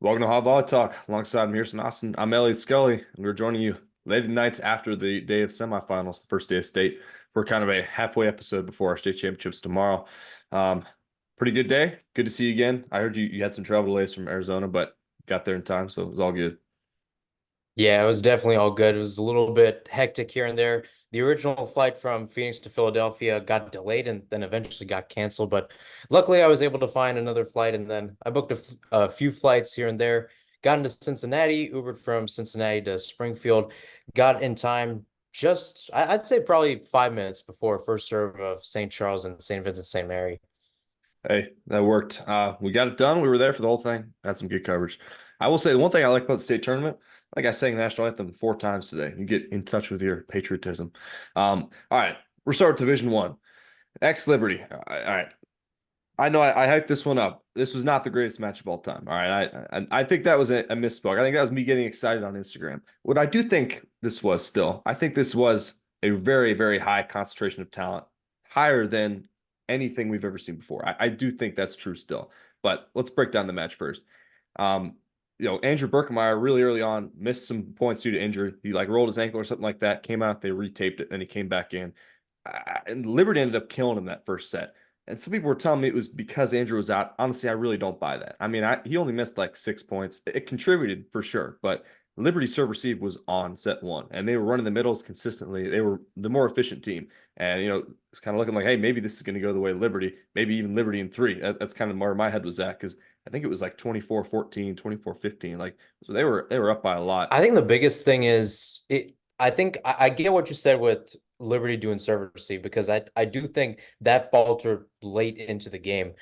Welcome to VolleyTalk. Alongside Mearson Austin, I'm Elliot Scully, and we're joining you late at nights after the day of semifinals, the first day of state, for kind of a halfway episode before our state championships tomorrow. Um, Pretty good day. Good to see you again. I heard you had some travel delays from Arizona, but got there in time, so it was all good. Yeah, it was definitely all good. It was a little bit hectic here and there. The original flight from Phoenix to Philadelphia got delayed and then eventually got canceled. But luckily, I was able to find another flight. And then I booked a few flights here and there. Got into Cincinnati, Ubered from Cincinnati to Springfield. Got in time just, I'd say probably 5 minutes before first serve of St. Charles and St. Vincent St. Mary. Hey, that worked. We got it done. We were there for the whole thing. Had some good coverage. I will say the one thing I like about the state tournament, like I sang the national anthem 4 times today. You get in touch with your patriotism. All right, we're starting with Division One. Ex Liberty. All right. I know I hyped this one up. This was not the greatest match of all time. All right. I think that was a misspoke. I think that was me getting excited on Instagram. What I do think this was still, I think this was a very, very high concentration of talent, higher than anything we've ever seen before. I do think that's true still. But let's break down the match first. Um, Andrew Berkemeyer really early on missed some points due to injury. He like rolled his ankle or something like that, came out, they retaped it, and he came back in. And Liberty ended up killing him that first set. And some people were telling me it was because Andrew was out. Honestly, I really don't buy that. I mean, he only missed like 6 points. It contributed for sure, but Liberty serve receive was on set one, and they were running the middles consistently. They were the more efficient team, and it's kind of looking like, hey, maybe this is going to go the way of Liberty. Maybe even Liberty in three. That's kind of where my head was at because I think it was like 24-14, 24-15. Like so, they were up by a lot. I think the biggest thing is I think I get what you said with Liberty doing server receive because I do think that faltered late into the game.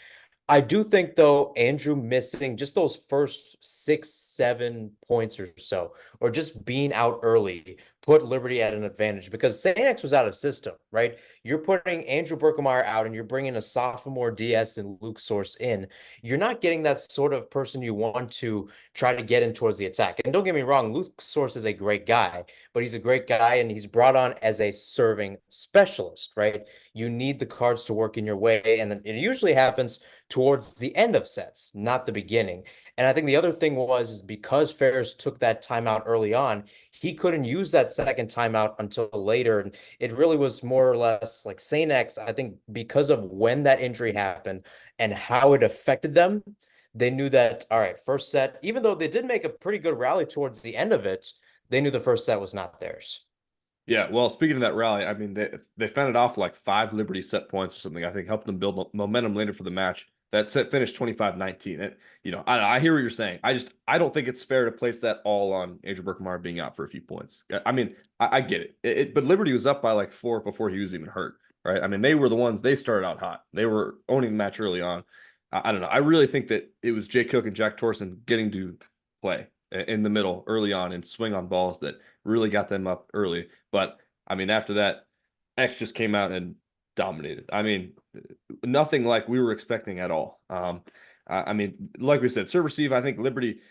I do think though, Andrew missing just those first 6, 7 points or so, or just being out early, put Liberty at an advantage because St. X was out of system, right? You're putting Andrew Berkemeyer out and you're bringing a sophomore DS and Luke Source in. You're not getting that sort of person you want to try to get in towards the attack. And don't get me wrong, Luke Source is a great guy, but he's a great guy and he's brought on as a serving specialist, right? You need the cards to work in your way, and it usually happens towards the end of sets, not the beginning. And I think the other thing was because Ferris took that timeout early on, he couldn't use that second timeout until later. And it really was more or less like St. X, I think because of when that injury happened and how it affected them, they knew that, all right, first set, even though they did make a pretty good rally towards the end of it, they knew the first set was not theirs. Yeah, well, speaking of that rally, I mean they fended off like 5 Liberty set points or something. I think helped them build momentum later for the match. That set finished 25-19. I hear what you're saying. I don't think it's fair to place that all on Andrew Berkmeyer being out for a few points. I mean, I get it. But Liberty was up by like 4 before he was even hurt, right? I mean, they were the ones they started out hot. They were owning the match early on. I don't know. I really think that it was Jay Cook and Jack Torson getting to play in the middle early on and swing on balls that really got them up early. But I mean, after that, X just came out and dominated. I mean, nothing like we were expecting at all. I mean, like we said, serve receive. I think Liberty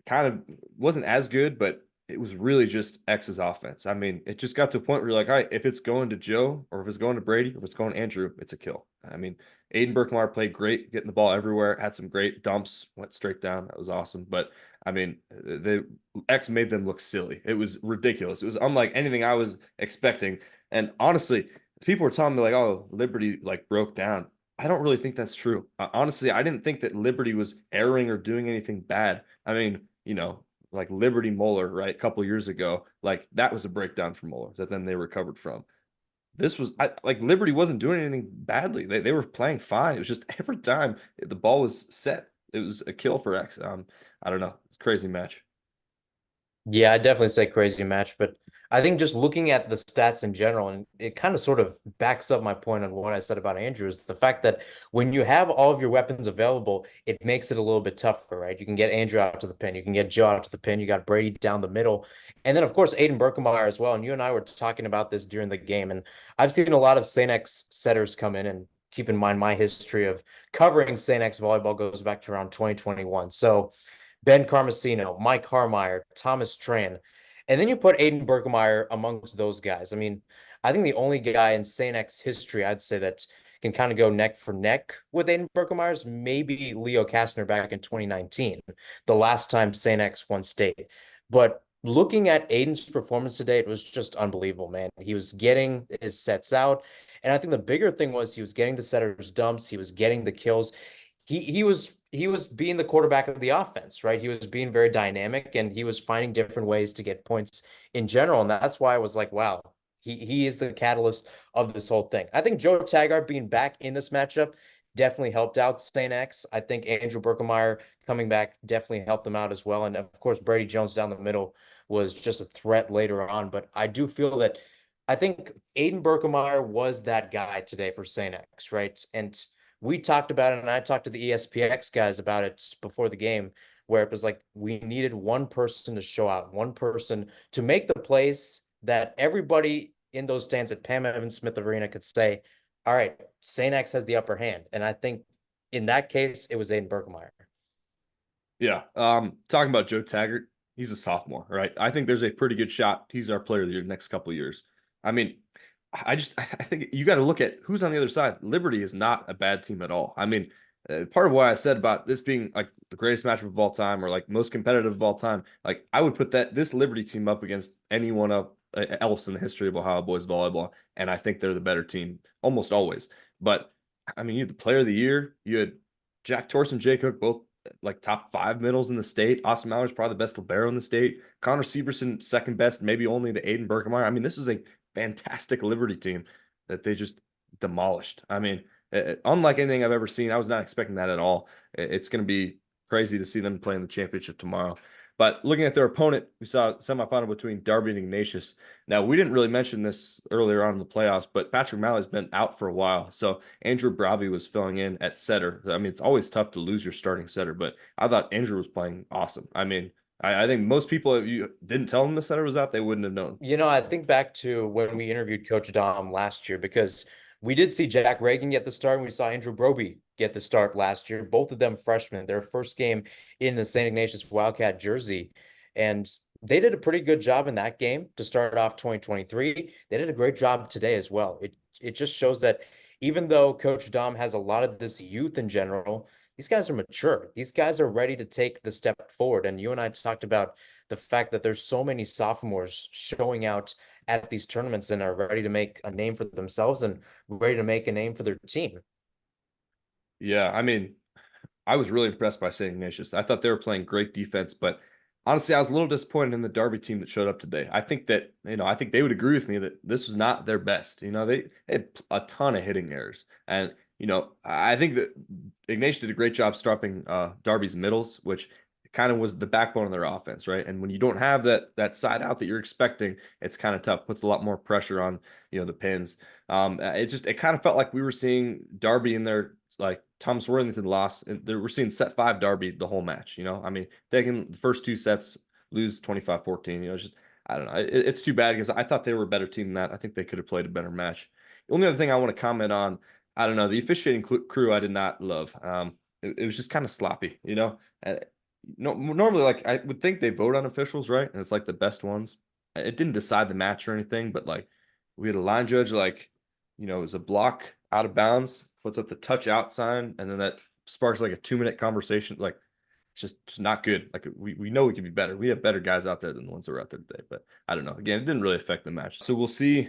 kind of wasn't as good, but it was really just X's offense. I mean, it just got to a point where you're like, all right, if it's going to Joe or if it's going to Brady or if it's going to Andrew, it's a kill. I mean, Aiden Berkmeyer played great, getting the ball everywhere, had some great dumps, went straight down. That was awesome. But I mean, the X made them look silly. It was ridiculous. It was unlike anything I was expecting. And honestly, people were telling me like, "Oh, Liberty like broke down." I don't really think that's true. Honestly, I didn't think that Liberty was erring or doing anything bad. I mean, like Liberty Moeller, right? A couple years ago, like that was a breakdown for Moeller that then they recovered from. This was like Liberty wasn't doing anything badly. They were playing fine. It was just every time the ball was set, it was a kill for X. I don't know. It's a crazy match. Yeah, I definitely say crazy match, but I think just looking at the stats in general, and it kind of sort of backs up my point on what I said about Andrew, is the fact that when you have all of your weapons available, it makes it a little bit tougher, right? You can get Andrew out to the pin, you can get Joe out to the pin, you got Brady down the middle, and then of course Aiden Berkemeyer as well. And you and I were talking about this during the game, and I've seen a lot of St. X setters come in, and keep in mind my history of covering St. X volleyball goes back to around 2021. So Ben Carmesino, Mike Harmeyer, Thomas Tran. And then you put Aiden Berkemeyer amongst those guys. I mean, I think the only guy in St. X history, I'd say that can kind of go neck for neck with Aiden Berkemeyer's, maybe Leo Kastner back in 2019, the last time St. X won state. But looking at Aiden's performance today, it was just unbelievable, man. He was getting his sets out. And I think the bigger thing was he was getting the setters dumps, he was getting the kills. He was being the quarterback of the offense, right? He was being very dynamic and he was finding different ways to get points in general. And that's why I was like, wow, he is the catalyst of this whole thing. I think Joe Taggart being back in this matchup definitely helped out St. X. I think Andrew Berkemeyer coming back definitely helped him out as well. And of course, Brady Jones down the middle was just a threat later on. But I do feel that I think Aiden Berkemeyer was that guy today for St. X, right? And we talked about it, and I talked to the ESPX guys about it before the game, where it was like we needed one person to show out, one person to make the plays that everybody in those stands at Pam Evans Smith Arena could say, all right, St. X has the upper hand. And I think in that case, it was Aiden Berkemeyer. Yeah. Talking about Joe Taggart, he's a sophomore, right? I think there's a pretty good shot he's our player of the year next couple of years. I mean, I think you got to look at who's on the other side. Liberty is not a bad team at all. I mean, part of what I said about this being like the greatest matchup of all time or like most competitive of all time, like I would put this Liberty team up against anyone else in the history of Ohio boys volleyball, and I think they're the better team almost always. But I mean, you had the player of the year, you had Jack Torson, Jay Cook, both like top 5 middles in the state. Austin Mallory's probably the best libero in the state. Connor Severson, second best, maybe only the Aiden Berkemeyer. I mean, this is a fantastic Liberty team that they just demolished. I mean, unlike anything I've ever seen, I was not expecting that at all. It's going to be crazy to see them play in the championship tomorrow. But looking at their opponent, we saw a semifinal between Darby and Ignatius. Now, we didn't really mention this earlier on in the playoffs, but Patrick Malley's been out for a while. So Andrew Braby was filling in at setter. I mean, it's always tough to lose your starting setter, but I thought Andrew was playing awesome. I mean, I think most people, if you didn't tell them the setter was out, they wouldn't have known. I think back to when we interviewed Coach Dom last year because we did see Jack Reagan get the start and we saw Andrew Broby get the start last year. Both of them freshmen, their first game in the St. Ignatius Wildcat jersey. And they did a pretty good job in that game to start off 2023. They did a great job today as well. It just shows that even though Coach Dom has a lot of this youth in general, these guys are mature. These guys are ready to take the step forward. And you and I talked about the fact that there's so many sophomores showing out at these tournaments and are ready to make a name for themselves and ready to make a name for their team. Yeah, I mean, I was really impressed by St. Ignatius. I thought they were playing great defense, but honestly, I was a little disappointed in the Derby team that showed up today. I think that, I think they would agree with me that this was not their best. They had a ton of hitting errors. And, I think that Ignatius did a great job stopping Darby's middles, which kind of was the backbone of their offense, right? And when you don't have that side out that you're expecting, it's kind of tough. Puts a lot more pressure on, the pins. It kind of felt like we were seeing Darby in their like Thomas Worthington lost, and we're seeing set 5 Darby the whole match. I mean, taking the first 2 sets, lose 25-14. It's just I don't know. It's too bad because I thought they were a better team than that. I think they could have played a better match. The only other thing I want to comment on, I don't know, the officiating crew I did not love. It was just kind of sloppy. No, normally like I would think they vote on officials, right? And it's like the best ones. It didn't decide the match or anything, but like we had a line judge like, it was a block out of bounds, puts up the touch out sign, and then that sparks like a 2-minute conversation. Like it's just not good. Like we know we could be better. We have better guys out there than the ones that were out there today. But I don't know. Again, it didn't really affect the match. So we'll see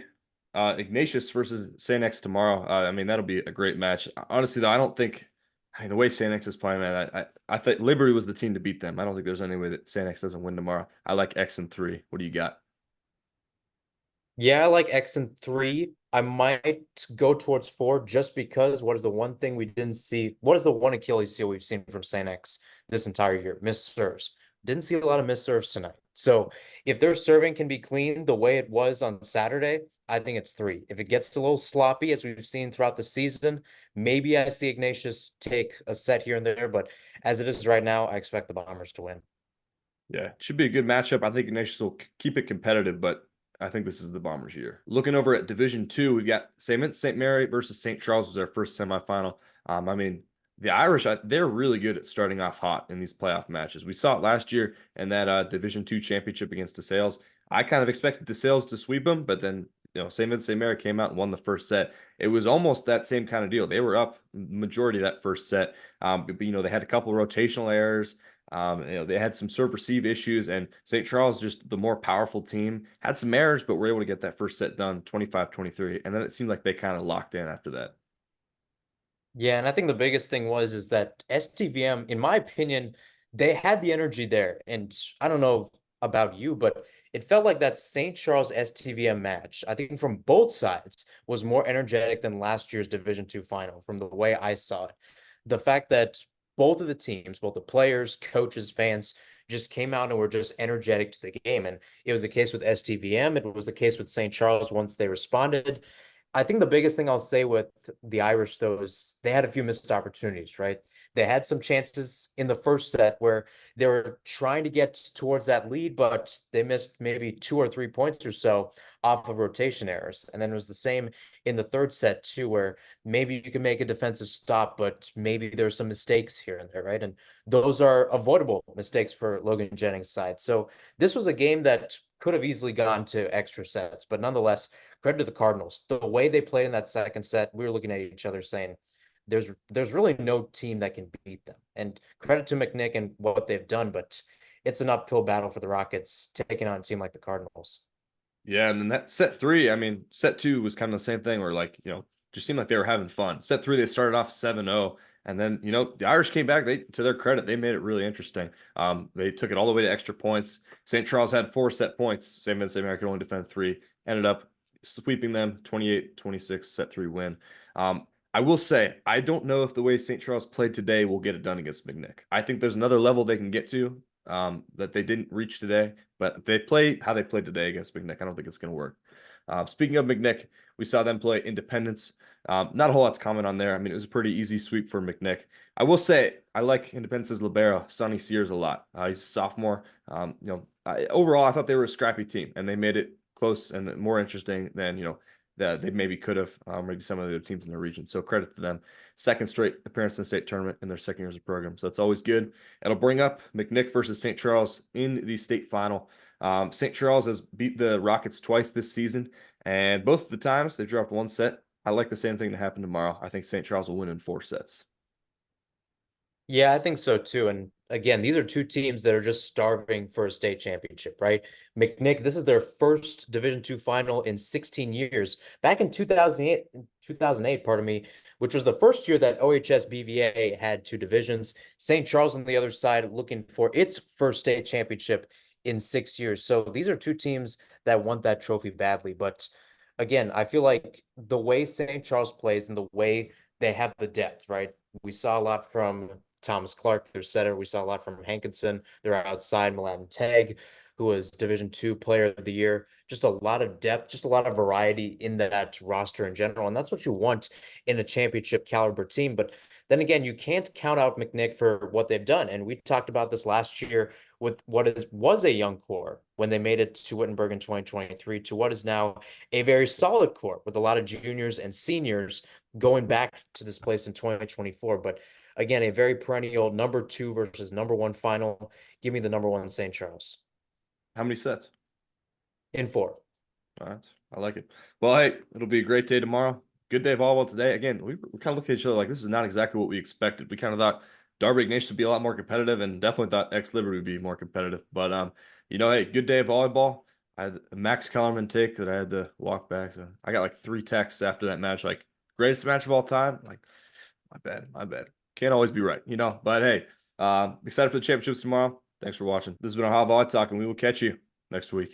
Ignatius versus St. X tomorrow. I mean, that'll be a great match. Honestly, though, I mean, the way St. X is playing, man, I thought Liberty was the team to beat them. I don't think there's any way that St. X doesn't win tomorrow. I like X in 3. What do you got? Yeah, I like X and 3. I might go towards 4 just because what is the one thing we didn't see? What is the one Achilles heel we've seen from St. X this entire year? Missed serves. Didn't see a lot of missed serves tonight. So if their serving can be clean the way it was on Saturday, I think it's 3. If it gets a little sloppy, as we've seen throughout the season, maybe I see Ignatius take a set here and there. But as it is right now, I expect the Bombers to win. Yeah, it should be a good matchup. I think Ignatius will keep it competitive, but I think this is the Bombers' year. Looking over at Division 2, we've got St. Mary versus St. Charles was our first semifinal. I mean, the Irish, they're really good at starting off hot in these playoff matches. We saw it last year in that Division 2 championship against DeSales. I kind of expected DeSales to sweep them, but then St. Vincent St. Mary came out and won the first set. It was almost that same kind of deal. They were up majority of that first set. But they had a couple of rotational errors. They had some serve receive issues, and St. Charles, just the more powerful team, had some errors, but were able to get that first set done 25-23. And then it seemed like they kind of locked in after that. Yeah, and I think the biggest thing is that STVM, in my opinion, they had the energy there. And I don't know about you, but it felt like that St. Charles STVM match, I think from both sides, was more energetic than last year's Division Two final, from the way I saw it. The fact that both of the teams, both the players, coaches, fans, just came out and were just energetic to the game. And it was the case with STVM. It was the case with St. Charles once they responded. I think the biggest thing I'll say with the Irish, though, is they had a few missed opportunities, right? They had some chances in the first set where they were trying to get towards that lead, but they missed maybe 2 or 3 points or so off of rotation errors. And then it was the same in the third set, too, where maybe you can make a defensive stop, but maybe there's some mistakes here and there, right? And those are avoidable mistakes for Logan Jennings' side. So this was a game that could have easily gone to extra sets, but nonetheless, credit to the Cardinals. The way they played in that second set, we were looking at each other saying, there's really no team that can beat them. And credit to McNick and what they've done, but it's an uphill battle for the Rockets taking on a team like the Cardinals. Yeah, and then that set three, I mean, set two was kind of the same thing where just seemed like they were having fun. Set three, they started off 7-0. And then, the Irish came back. They, to their credit, they made it really interesting. They took it all the way to extra points. St. Charles had 4 set points. St. Vincent Mary could only defend three. Ended up sweeping them 28-26, set three win. I will say, I don't know if the way St. Charles played today will get it done against McNick. I think there's another level they can get to that they didn't reach today. But if they play how they played today against McNick, I don't think it's going to work. Speaking of McNick, we saw them play Independence. Not a whole lot to comment on there. I mean, it was a pretty easy sweep for McNick. I will say I like Independence's libero, Sonny Sears, a lot. He's a sophomore. Overall, I thought they were a scrappy team, and they made it close and more interesting than that they maybe could have, maybe some of the other teams in the region. So credit to them. Second straight appearance in the state tournament in their second year as a program. So that's always good. It'll bring up McNick versus St. Charles in the state final. St. Charles has beat the Rockets twice this season, and both of the times they dropped one set. I like the same thing to happen tomorrow. I think St. Charles will win in 4 sets. Yeah, I think so too. And again, these are two teams that are just starving for a state championship, right? McNick, this is their first Division Two final in 16 years. Back in 2008, pardon me, which was the first year that OHS BVA had two divisions. St. Charles on the other side looking for its first state championship in 6 years. So these are two teams that want that trophy badly. But again, I feel like the way St. Charles plays and the way they have the depth, right? We saw a lot from Thomas Clark, their setter. We saw a lot from Hankinson, their outside Milan Teg, who was Division Two Player of the Year. Just a lot of depth, just a lot of variety in that roster in general, and that's what you want in a championship caliber team. But then again, you can't count out McNick for what they've done, and we talked about this last year with was a young core when they made it to Wittenberg in 2023 to what is now a very solid core with a lot of juniors and seniors going back to this place in 2024. But again, a very perennial number two versus number one final. Give me the number one St. Charles How many sets? in four. All right. I like it. Well, hey, it'll be a great day tomorrow. Good day of volleyball today. Again, we kind of looked at each other like this is not exactly what we expected. We kind of thought Darby Ignatius would be a lot more competitive and definitely thought Ex Liberty would be more competitive. But hey, good day of volleyball. I had a Max Kellerman take that I had to walk back. So I got like 3 texts after that match, like greatest match of all time. Like, my bad, my bad. Can't always be right. But hey, excited for the championships tomorrow. Thanks for watching. This has been our VolleyTalk, and we will catch you next week.